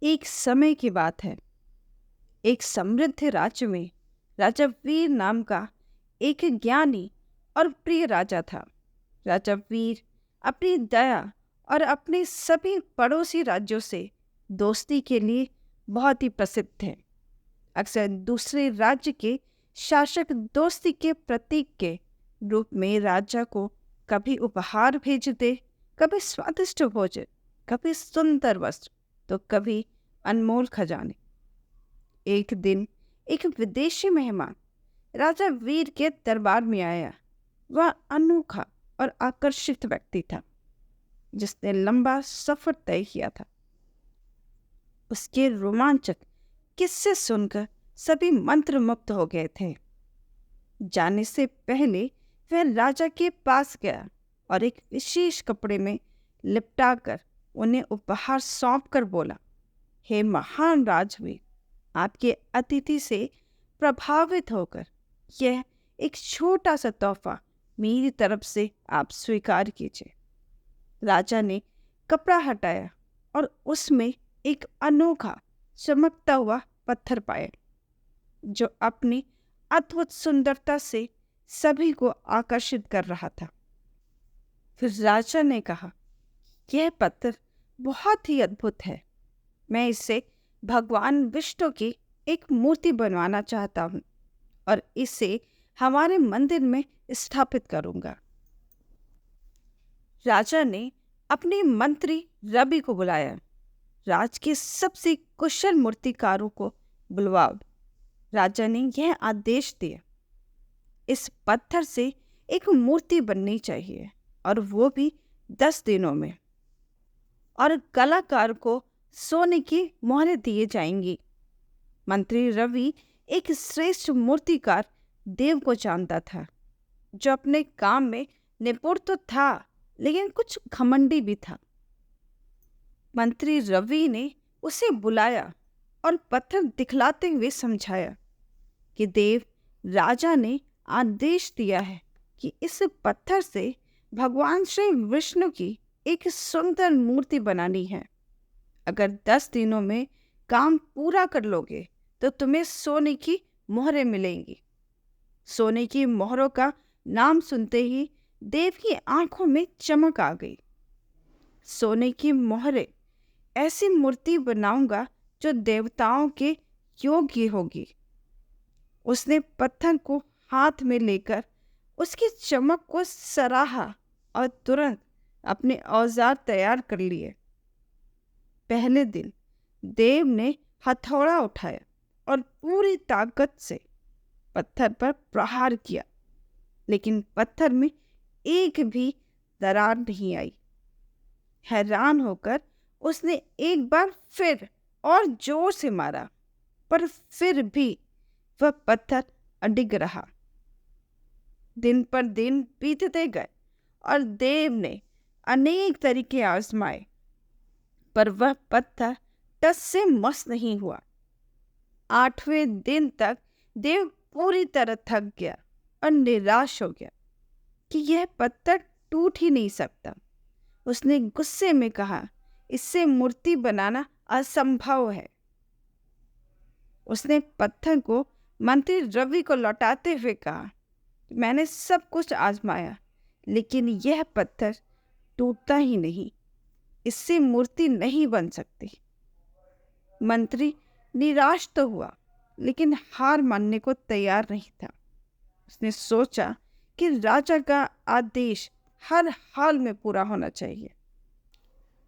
एक समय की बात है। एक समृद्ध राज्य में राजा वीर नाम का एक ज्ञानी और प्रिय राजा था। राजा वीर अपनी दया और अपने सभी पड़ोसी राज्यों से दोस्ती के लिए बहुत ही प्रसिद्ध थे। अक्सर दूसरे राज्य के शासक दोस्ती के प्रतीक के रूप में राजा को कभी उपहार भेजते, कभी स्वादिष्ट भोजन, कभी सुंदर वस्त्र, तो कभी अनमोल खजाने। एक दिन एक विदेशी मेहमान राजा वीर के दरबार में आया। वह अनोखा और आकर्षित व्यक्ति था, जिसने लंबा सफर तय किया था। उसके रोमांचक किस्से सुनकर सभी मंत्रमुग्ध हो गए थे। जाने से पहले वह राजा के पास गया और एक विशेष कपड़े में लिपटाकर उन्हें उपहार सौंपकर बोला, हे महान राजवीर, आपके अतिथि से प्रभावित होकर यह एक छोटा सा तोहफा मेरी तरफ से आप स्वीकार कीजिए। राजा ने कपड़ा हटाया और उसमें एक अनोखा चमकता हुआ पत्थर पाया, जो अपनी अद्भुत सुंदरता से सभी को आकर्षित कर रहा था। फिर राजा ने कहा, यह पत्थर बहुत ही अद्भुत है। मैं इसे भगवान विष्णु की एक मूर्ति बनवाना चाहता हूँ और इसे हमारे मंदिर में स्थापित करूँगा। राजा ने अपने मंत्री रवि को बुलाया। राज के सबसे कुशल मूर्तिकारों को बुलवाओ। राजा ने यह आदेश दिया, इस पत्थर से एक मूर्ति बननी चाहिए और वो भी 10 दिनों में, और कलाकार को सोने की मोहरें दिए जाएंगी। मंत्री रवि एक श्रेष्ठ मूर्तिकार देव को जानता था, जो अपने काम में निपुण तो था, लेकिन कुछ घमंडी भी था। मंत्री रवि ने उसे बुलाया और पत्थर दिखलाते हुए समझाया कि देव राजा ने आदेश दिया है कि इस पत्थर से भगवान श्री विष्णु की एक सुंदर मूर्ति बनानी है। अगर 10 दिनों में काम पूरा कर लोगे तो तुम्हें सोने की मोहरें मिलेंगी। सोने की मोहरों का नाम सुनते ही देव की आंखों में चमक आ गई। सोने की मोहरें, ऐसी मूर्ति बनाऊंगा जो देवताओं के योग्य होगी। उसने पत्थर को हाथ में लेकर उसकी चमक को सराहा और तुरंत अपने औजार तैयार कर लिए। पहले दिन देव ने हथौड़ा उठाया और पूरी ताकत से पत्थर पर प्रहार किया, लेकिन पत्थर में एक भी दरार नहीं आई। हैरान होकर उसने एक बार फिर और जोर से मारा, पर फिर भी वह पत्थर अडिग रहा। दिन पर दिन बीतते गए और देव ने अनेक तरीके आजमाए, पर वह पत्थर टस से मस नहीं हुआ। 8वें दिन तक देव पूरी तरह थक गया और निराश हो गया कि यह पत्थर टूट ही नहीं सकता। उसने गुस्से में कहा, इससे मूर्ति बनाना असंभव है। उसने पत्थर को मंत्री रवि को लौटाते हुए कहा, मैंने सब कुछ आजमाया, लेकिन यह पत्थर टूटता ही नहीं। इससे मूर्ति नहीं बन सकती। मंत्री निराश तो हुआ, लेकिन हार मानने को तैयार नहीं था। उसने सोचा कि राजा का आदेश हर हाल में पूरा होना चाहिए।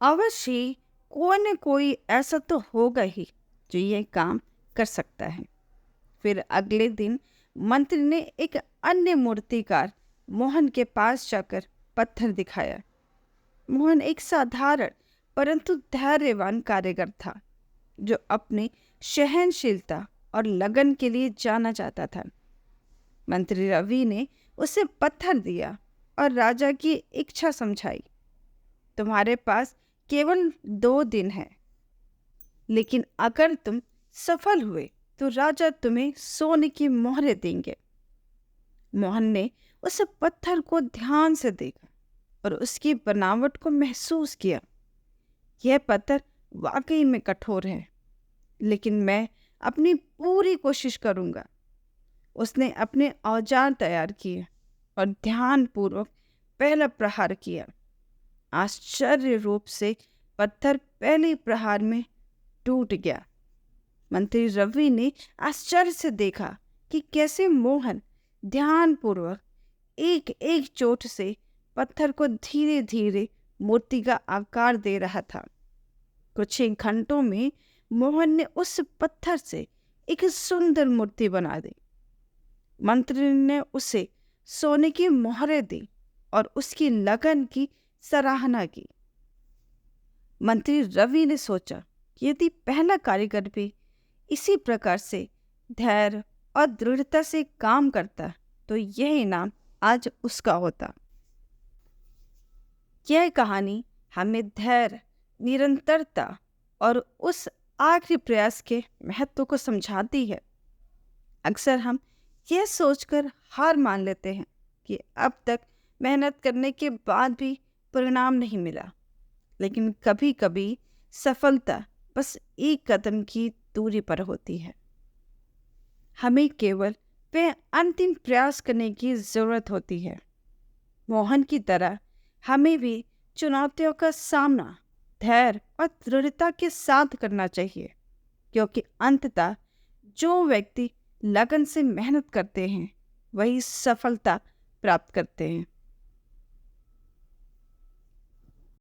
अवश्य कोई न कोई ऐसा तो होगा ही जो ये काम कर सकता है। फिर अगले दिन मंत्री ने एक अन्य मूर्तिकार मोहन के पास जाकर पत्थर दिखाया। मोहन एक साधारण परंतु धैर्यवान कारीगर था, जो अपनी सहनशीलता और लगन के लिए जाना जाता था। मंत्री रवि ने उसे पत्थर दिया और राजा की इच्छा समझाई, तुम्हारे पास केवल 2 दिन है, लेकिन अगर तुम सफल हुए तो राजा तुम्हें सोने की मोहरें देंगे। मोहन ने उस पत्थर को ध्यान से देखा और उसकी बनावट को महसूस किया। यह पत्थर वाकई में कठोर है, लेकिन मैं अपनी पूरी कोशिश करूँगा। उसने अपने औजार तैयार किए और ध्यानपूर्वक पहला प्रहार किया। आश्चर्य रूप से पत्थर पहले प्रहार में टूट गया। मंत्री रवि ने आश्चर्य से देखा कि कैसे मोहन ध्यानपूर्वक एक एक चोट से पत्थर को धीरे धीरे मूर्ति का आकार दे रहा था। कुछ ही घंटों में मोहन ने उस पत्थर से एक सुंदर मूर्ति बना दी। मंत्री ने उसे सोने की मोहरें दी और उसकी लगन की सराहना की। मंत्री रवि ने सोचा कि यदि पहला कारीगर भी इसी प्रकार से धैर्य और दृढ़ता से काम करता तो यह इनाम आज उसका होता। यह कहानी हमें धैर्य, निरंतरता और उस आखिरी प्रयास के महत्व को समझाती है। अक्सर हम यह सोचकर हार मान लेते हैं कि अब तक मेहनत करने के बाद भी परिणाम नहीं मिला, लेकिन कभी कभी सफलता बस एक कदम की दूरी पर होती है। हमें केवल वह अंतिम प्रयास करने की जरूरत होती है। मोहन की तरह हमें भी चुनौतियों का सामना धैर्य और दृढ़ता के साथ करना चाहिए, क्योंकि अंततः जो व्यक्ति लगन से मेहनत करते हैं वही सफलता प्राप्त करते हैं।